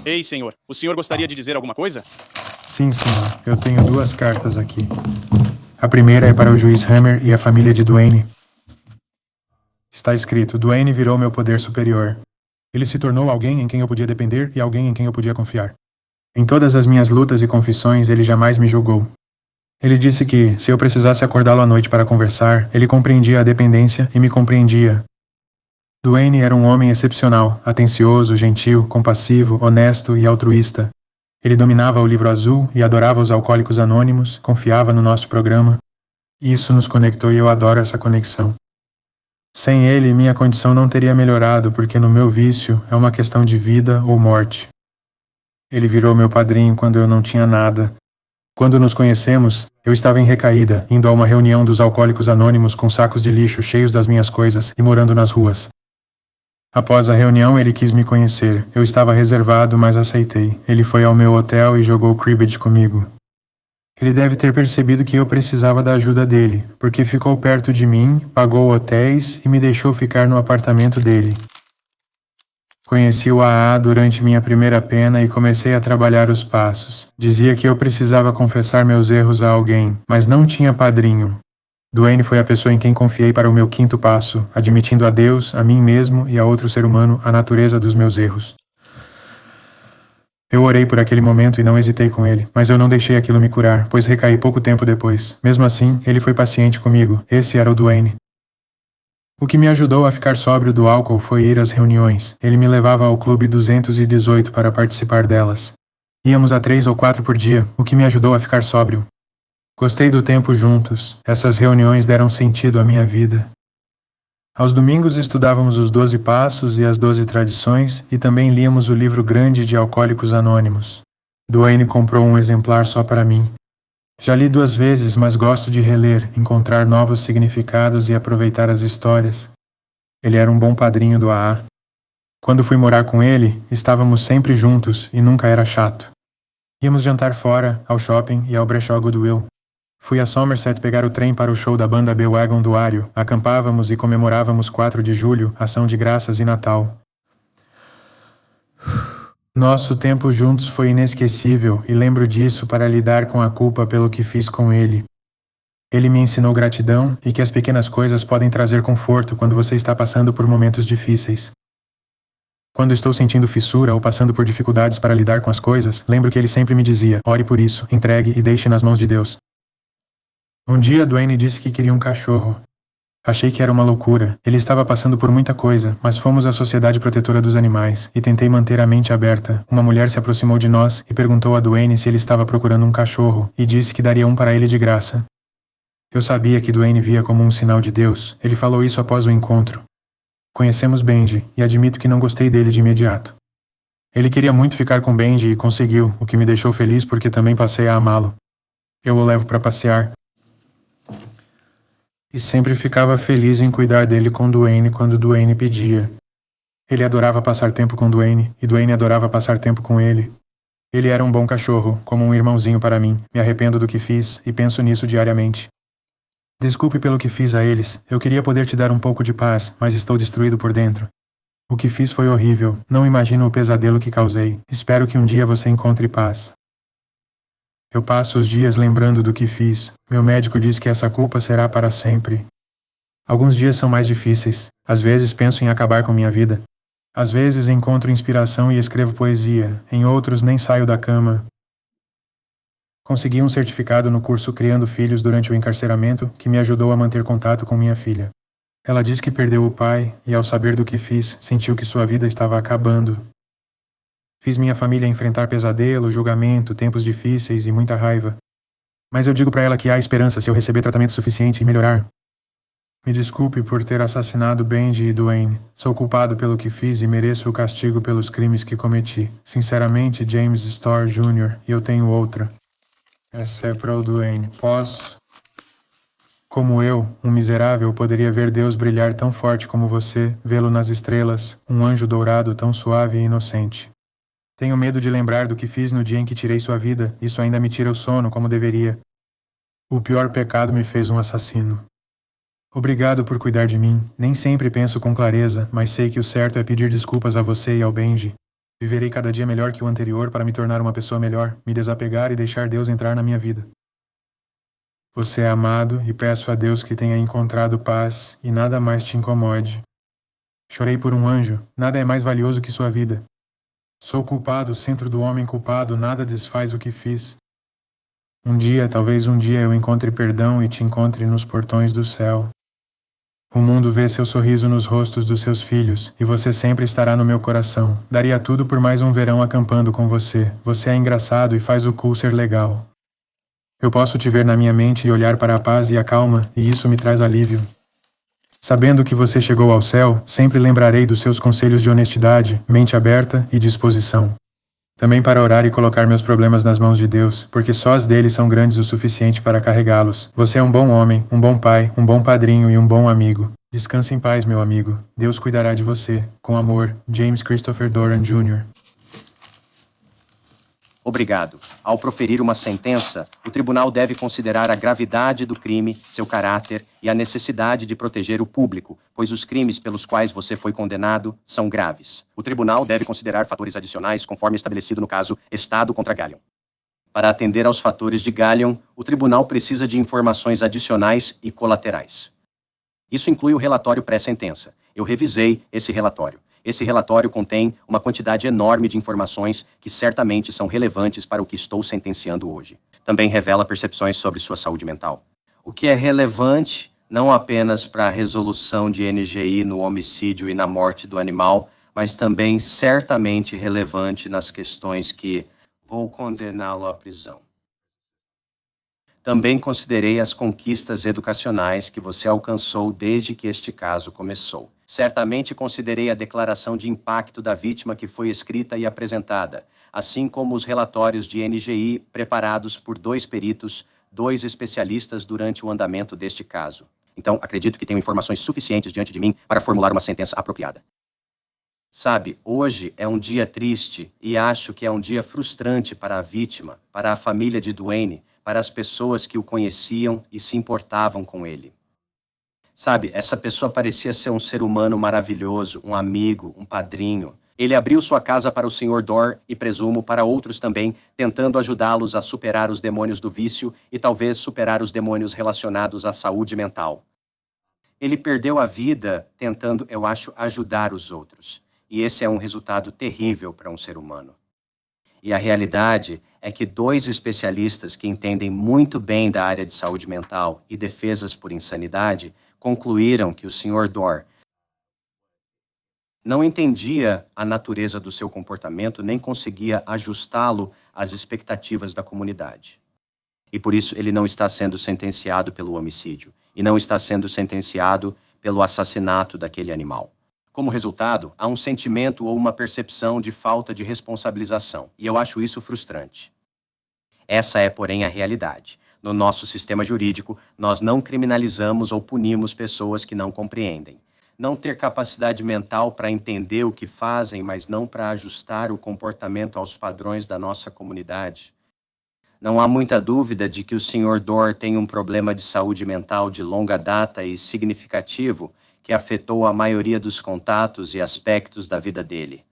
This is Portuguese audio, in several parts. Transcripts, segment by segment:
Ei, senhor. O senhor gostaria de dizer alguma coisa? Sim, senhor. Eu tenho 2 cartas aqui. A primeira é para o juiz Hammer e a família de Duane. Está escrito: Duane virou meu poder superior. Ele se tornou alguém em quem eu podia depender e alguém em quem eu podia confiar. Em todas as minhas lutas e confissões, ele jamais me julgou. Ele disse que, se eu precisasse acordá-lo à noite para conversar, ele compreendia a dependência e me compreendia. Duane era um homem excepcional, atencioso, gentil, compassivo, honesto e altruísta. Ele dominava o livro azul e adorava os alcoólicos anônimos, confiava no nosso programa. Isso nos conectou e eu adoro essa conexão. Sem ele, minha condição não teria melhorado, porque no meu vício é uma questão de vida ou morte. Ele virou meu padrinho quando eu não tinha nada. Quando nos conhecemos, eu estava em recaída, indo a uma reunião dos alcoólicos anônimos com sacos de lixo cheios das minhas coisas e morando nas ruas. Após a reunião, ele quis me conhecer. Eu estava reservado, mas aceitei. Ele foi ao meu hotel e jogou cribbage comigo. Ele deve ter percebido que eu precisava da ajuda dele, porque ficou perto de mim, pagou hotéis e me deixou ficar no apartamento dele. Conheci o AA durante minha primeira pena e comecei a trabalhar os passos. Dizia que eu precisava confessar meus erros a alguém, mas não tinha padrinho. Duane foi a pessoa em quem confiei para o meu 5º passo, admitindo a Deus, a mim mesmo e a outro ser humano a natureza dos meus erros. Eu orei por aquele momento e não hesitei com ele, mas eu não deixei aquilo me curar, pois recaí pouco tempo depois. Mesmo assim, ele foi paciente comigo. Esse era o Duane. O que me ajudou a ficar sóbrio do álcool foi ir às reuniões. Ele me levava ao Clube 218 para participar delas. Íamos a 3 ou 4 por dia, o que me ajudou a ficar sóbrio. Gostei do tempo juntos. Essas reuniões deram sentido à minha vida. Aos domingos estudávamos os 12 Passos e as 12 Tradições e também líamos o livro grande de Alcoólicos Anônimos. Duane comprou um exemplar só para mim. Já li 2 vezes, mas gosto de reler, encontrar novos significados e aproveitar as histórias. Ele era um bom padrinho do AA. Quando fui morar com ele, estávamos sempre juntos e nunca era chato. Íamos jantar fora, ao shopping e ao brechó Goodwill. Fui a Somerset pegar o trem para o show da banda B-Wagon do Ario. Acampávamos e comemorávamos 4 de julho, Ação de Graças e Natal. Nosso tempo juntos foi inesquecível e lembro disso para lidar com a culpa pelo que fiz com ele. Ele me ensinou gratidão e que as pequenas coisas podem trazer conforto quando você está passando por momentos difíceis. Quando estou sentindo fissura ou passando por dificuldades para lidar com as coisas, lembro que ele sempre me dizia: ore por isso, entregue e deixe nas mãos de Deus. Um dia Duane disse que queria um cachorro. Achei que era uma loucura. Ele estava passando por muita coisa, mas fomos à Sociedade Protetora dos Animais e tentei manter a mente aberta. Uma mulher se aproximou de nós e perguntou a Duane se ele estava procurando um cachorro e disse que daria um para ele de graça. Eu sabia que Duane via como um sinal de Deus. Ele falou isso após o encontro. Conhecemos Benji e admito que não gostei dele de imediato. Ele queria muito ficar com Benji e conseguiu, o que me deixou feliz porque também passei a amá-lo. Eu o levo para passear. E sempre ficava feliz em cuidar dele com Duane quando Duane pedia. Ele adorava passar tempo com Duane, e Duane adorava passar tempo com ele. Ele era um bom cachorro, como um irmãozinho para mim. Me arrependo do que fiz, e penso nisso diariamente. Desculpe pelo que fiz a eles. Eu queria poder te dar um pouco de paz, mas estou destruído por dentro. O que fiz foi horrível. Não imagino o pesadelo que causei. Espero que um dia você encontre paz. Eu passo os dias lembrando do que fiz. Meu médico diz que essa culpa será para sempre. Alguns dias são mais difíceis. Às vezes penso em acabar com minha vida. Às vezes encontro inspiração e escrevo poesia. Em outros nem saio da cama. Consegui um certificado no curso Criando Filhos durante o encarceramento que me ajudou a manter contato com minha filha. Ela diz que perdeu o pai e, ao saber do que fiz, sentiu que sua vida estava acabando. Fiz minha família enfrentar pesadelo, julgamento, tempos difíceis e muita raiva. Mas eu digo para ela que há esperança se eu receber tratamento suficiente e melhorar. Me desculpe por ter assassinado Benji e Duane. Sou culpado pelo que fiz e mereço o castigo pelos crimes que cometi. Sinceramente, James Storr Jr. E eu tenho outra. Essa é para o Duane. Posso? Como eu, um miserável, poderia ver Deus brilhar tão forte como você, vê-lo nas estrelas, um anjo dourado tão suave e inocente. Tenho medo de lembrar do que fiz no dia em que tirei sua vida. Isso ainda me tira o sono como deveria. O pior pecado me fez um assassino. Obrigado por cuidar de mim. Nem sempre penso com clareza, mas sei que o certo é pedir desculpas a você e ao Benji. Viverei cada dia melhor que o anterior para me tornar uma pessoa melhor, me desapegar e deixar Deus entrar na minha vida. Você é amado e peço a Deus que tenha encontrado paz e nada mais te incomode. Chorei por um anjo, nada é mais valioso que sua vida. Sou culpado, centro do homem culpado, nada desfaz o que fiz. Um dia, talvez um dia eu encontre perdão e te encontre nos portões do céu. O mundo vê seu sorriso nos rostos dos seus filhos, e você sempre estará no meu coração. Daria tudo por mais um verão acampando com você. Você é engraçado e faz o cool ser legal. Eu posso te ver na minha mente e olhar para a paz e a calma, e isso me traz alívio. Sabendo que você chegou ao céu, sempre lembrarei dos seus conselhos de honestidade, mente aberta e disposição. Também para orar e colocar meus problemas nas mãos de Deus, porque só as dele são grandes o suficiente para carregá-los. Você é um bom homem, um bom pai, um bom padrinho e um bom amigo. Descanse em paz, meu amigo. Deus cuidará de você. Com amor, James Christopher Doran Jr. Obrigado. Ao proferir uma sentença, o tribunal deve considerar a gravidade do crime, seu caráter e a necessidade de proteger o público, pois os crimes pelos quais você foi condenado são graves. O tribunal deve considerar fatores adicionais conforme estabelecido no caso Estado contra Gallion. Para atender aos fatores de Gallion, o tribunal precisa de informações adicionais e colaterais. Isso inclui o relatório pré-sentença. Eu revisei esse relatório. Esse relatório contém uma quantidade enorme de informações que certamente são relevantes para o que estou sentenciando hoje. Também revela percepções sobre sua saúde mental. O que é relevante não apenas para a resolução de NGI no homicídio e na morte do animal, mas também certamente relevante nas questões que vou condená-lo à prisão. Também considerei as conquistas educacionais que você alcançou desde que este caso começou. Certamente considerei a declaração de impacto da vítima que foi escrita e apresentada, assim como os relatórios de NGI preparados por 2 peritos, 2 especialistas durante o andamento deste caso. Então, acredito que tenho informações suficientes diante de mim para formular uma sentença apropriada. Sabe, hoje é um dia triste e acho que é um dia frustrante para a vítima, para a família de Duane, para as pessoas que o conheciam e se importavam com ele. Sabe, essa pessoa parecia ser um ser humano maravilhoso, um amigo, um padrinho. Ele abriu sua casa para o Sr. Dorr e, presumo, para outros também, tentando ajudá-los a superar os demônios do vício e talvez superar os demônios relacionados à saúde mental. Ele perdeu a vida tentando, eu acho, ajudar os outros. E esse é um resultado terrível para um ser humano. E a realidade é que 2 especialistas que entendem muito bem da área de saúde mental e defesas por insanidade concluíram que o Sr. Dorr não entendia a natureza do seu comportamento nem conseguia ajustá-lo às expectativas da comunidade. E por isso ele não está sendo sentenciado pelo homicídio e não está sendo sentenciado pelo assassinato daquele animal. Como resultado, há um sentimento ou uma percepção de falta de responsabilização, e eu acho isso frustrante. Essa é, porém, a realidade. No nosso sistema jurídico, nós não criminalizamos ou punimos pessoas que não compreendem. Não ter capacidade mental para entender o que fazem, mas não para ajustar o comportamento aos padrões da nossa comunidade. Não há muita dúvida de que o Sr. Dorr tem um problema de saúde mental de longa data e significativo que afetou a maioria dos contatos e aspectos da vida dele.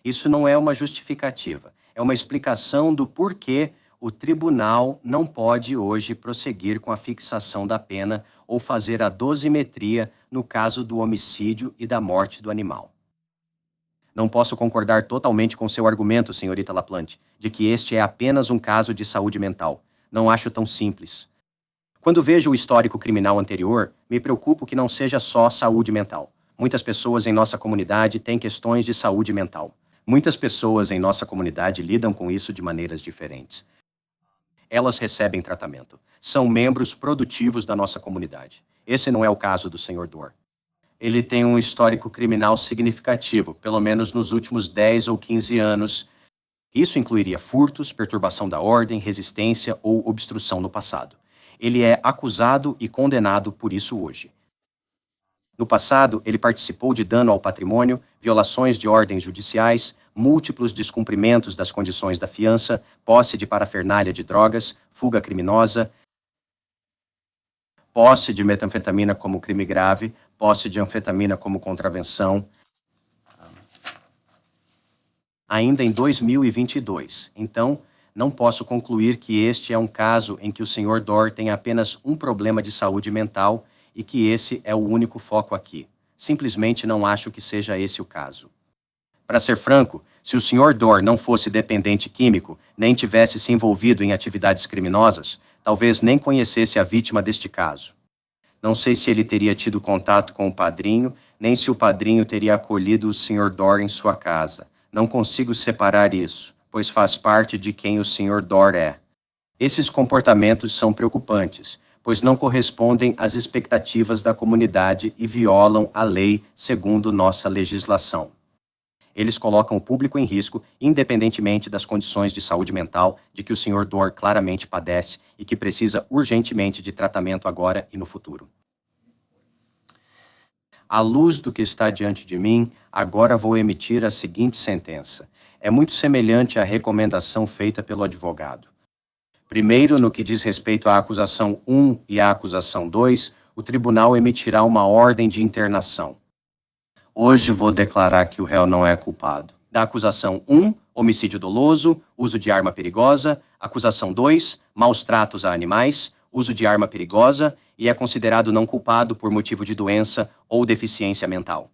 Isso não é uma justificativa, é uma explicação do porquê o tribunal não pode hoje prosseguir com a fixação da pena ou fazer a dosimetria no caso do homicídio e da morte do animal. Não posso concordar totalmente com seu argumento, senhorita LaPlante, de que este é apenas um caso de saúde mental. Não acho tão simples. Quando vejo o histórico criminal anterior, me preocupo que não seja só saúde mental. Muitas pessoas em nossa comunidade têm questões de saúde mental. Muitas pessoas em nossa comunidade lidam com isso de maneiras diferentes. Elas recebem tratamento. São membros produtivos da nossa comunidade. Esse não é o caso do Sr. Dorr. Ele tem um histórico criminal significativo, pelo menos nos últimos 10 ou 15 anos. Isso incluiria furtos, perturbação da ordem, resistência ou obstrução no passado. Ele é acusado e condenado por isso hoje. No passado, ele participou de dano ao patrimônio, violações de ordens judiciais, múltiplos descumprimentos das condições da fiança, posse de parafernália de drogas, fuga criminosa, posse de metanfetamina como crime grave, posse de anfetamina como contravenção, ainda em 2022. Então, não posso concluir que este é um caso em que o Sr. Dorr tem apenas um problema de saúde mental e que esse é o único foco aqui. Simplesmente não acho que seja esse o caso. Para ser franco, se o Sr. Dorr não fosse dependente químico, nem tivesse se envolvido em atividades criminosas, talvez nem conhecesse a vítima deste caso. Não sei se ele teria tido contato com o padrinho, nem se o padrinho teria acolhido o Sr. Dorr em sua casa. Não consigo separar isso, pois faz parte de quem o Sr. Dorr é. Esses comportamentos são preocupantes, pois não correspondem às expectativas da comunidade e violam a lei segundo nossa legislação. Eles colocam o público em risco, independentemente das condições de saúde mental de que o Sr. Dorr claramente padece e que precisa urgentemente de tratamento agora e no futuro. À luz do que está diante de mim, agora vou emitir a seguinte sentença. É muito semelhante à recomendação feita pelo advogado. Primeiro, no que diz respeito à acusação 1 e à acusação 2, o tribunal emitirá uma ordem de internação. Hoje vou declarar que o réu não é culpado. Da acusação 1, homicídio doloso, uso de arma perigosa. Acusação 2, maus tratos a animais, uso de arma perigosa e é considerado não culpado por motivo de doença ou deficiência mental.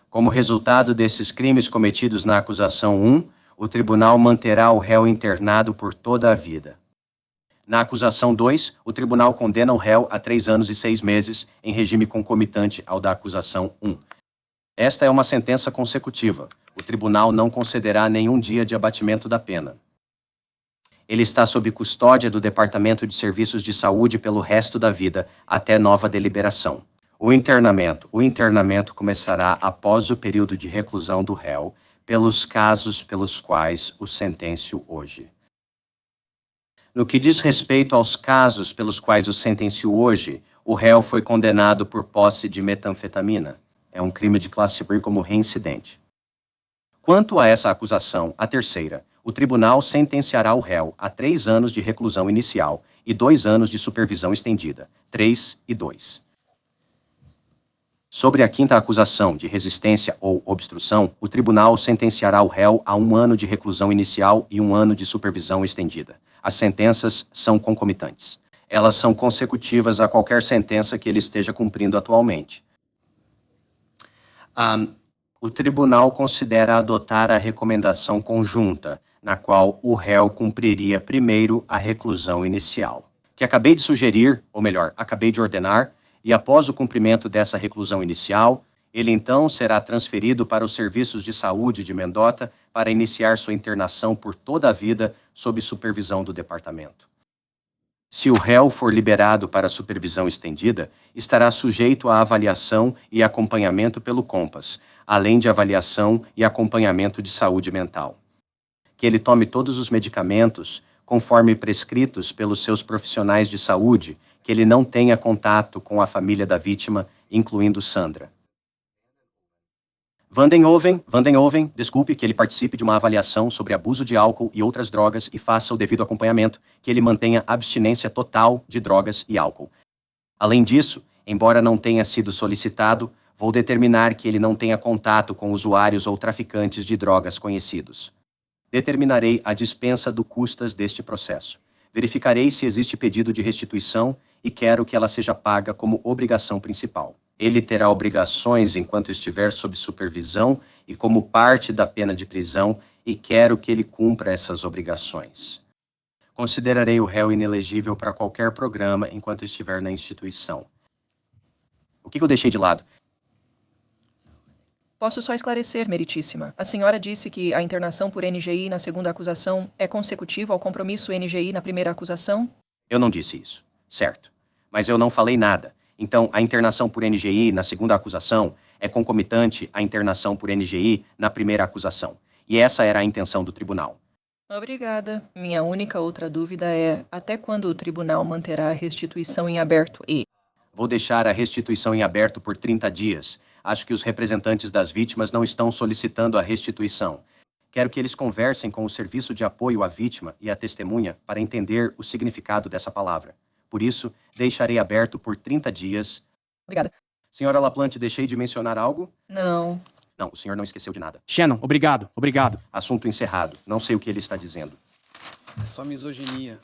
Como resultado desses crimes cometidos na acusação 1, o tribunal manterá o réu internado por toda a vida. Na acusação 2, o tribunal condena o réu a 3 anos e 6 meses, em regime concomitante ao da acusação 1. Esta é uma sentença consecutiva. O tribunal não concederá nenhum dia de abatimento da pena. Ele está sob custódia do Departamento de Serviços de Saúde pelo resto da vida, até nova deliberação. O internamento começará após o período de reclusão do réu, pelos casos pelos quais o sentencio hoje. No que diz respeito aos casos pelos quais o sentencio hoje, o réu foi condenado por posse de metanfetamina. É um crime de classificar como reincidente. Quanto a essa acusação, a terceira, o tribunal sentenciará o réu a 3 anos de reclusão inicial e 2 anos de supervisão estendida, 3 e 2. Sobre a quinta acusação de resistência ou obstrução, o tribunal sentenciará o réu a 1 ano de reclusão inicial e 1 ano de supervisão estendida. As sentenças são concomitantes. Elas são consecutivas a qualquer sentença que ele esteja cumprindo atualmente. O tribunal considera adotar a recomendação conjunta, na qual o réu cumpriria primeiro a reclusão inicial, que acabei de sugerir, ou melhor, acabei de ordenar, e após o cumprimento dessa reclusão inicial, ele então será transferido para os serviços de saúde de Mendota para iniciar sua internação por toda a vida sob supervisão do departamento. Se o réu for liberado para supervisão estendida, estará sujeito à avaliação e acompanhamento pelo COMPAS, além de avaliação e acompanhamento de saúde mental. Que ele tome todos os medicamentos, conforme prescritos pelos seus profissionais de saúde, que ele não tenha contato com a família da vítima, incluindo Sandra. Vandenhoven, desculpe que ele participe de uma avaliação sobre abuso de álcool e outras drogas e faça o devido acompanhamento, que ele mantenha abstinência total de drogas e álcool. Além disso, embora não tenha sido solicitado, vou determinar que ele não tenha contato com usuários ou traficantes de drogas conhecidos. Determinarei a dispensa do custas deste processo. Verificarei se existe pedido de restituição e quero que ela seja paga como obrigação principal. Ele terá obrigações enquanto estiver sob supervisão e como parte da pena de prisão e quero que ele cumpra essas obrigações. Considerarei o réu inelegível para qualquer programa enquanto estiver na instituição. O que eu deixei de lado? Posso só esclarecer, meritíssima. A senhora disse que a internação por NGI na segunda acusação é consecutiva ao compromisso NGI na primeira acusação? Eu não disse isso, certo. Mas eu não falei nada. Então, a internação por NGI na segunda acusação é concomitante à internação por NGI na primeira acusação. E essa era a intenção do tribunal. Obrigada. Minha única outra dúvida é até quando o tribunal manterá a restituição em aberto e... Vou deixar a restituição em aberto por 30 dias. Acho que os representantes das vítimas não estão solicitando a restituição. Quero que eles conversem com o Serviço de Apoio à Vítima e à Testemunha para entender o significado dessa palavra. Por isso, deixarei aberto por 30 dias. Obrigada. Senhora LaPlante, deixei de mencionar algo? Não. Não, o senhor não esqueceu de nada. Shannon, obrigado, obrigado. Assunto encerrado. Não sei o que ele está dizendo. É só misoginia.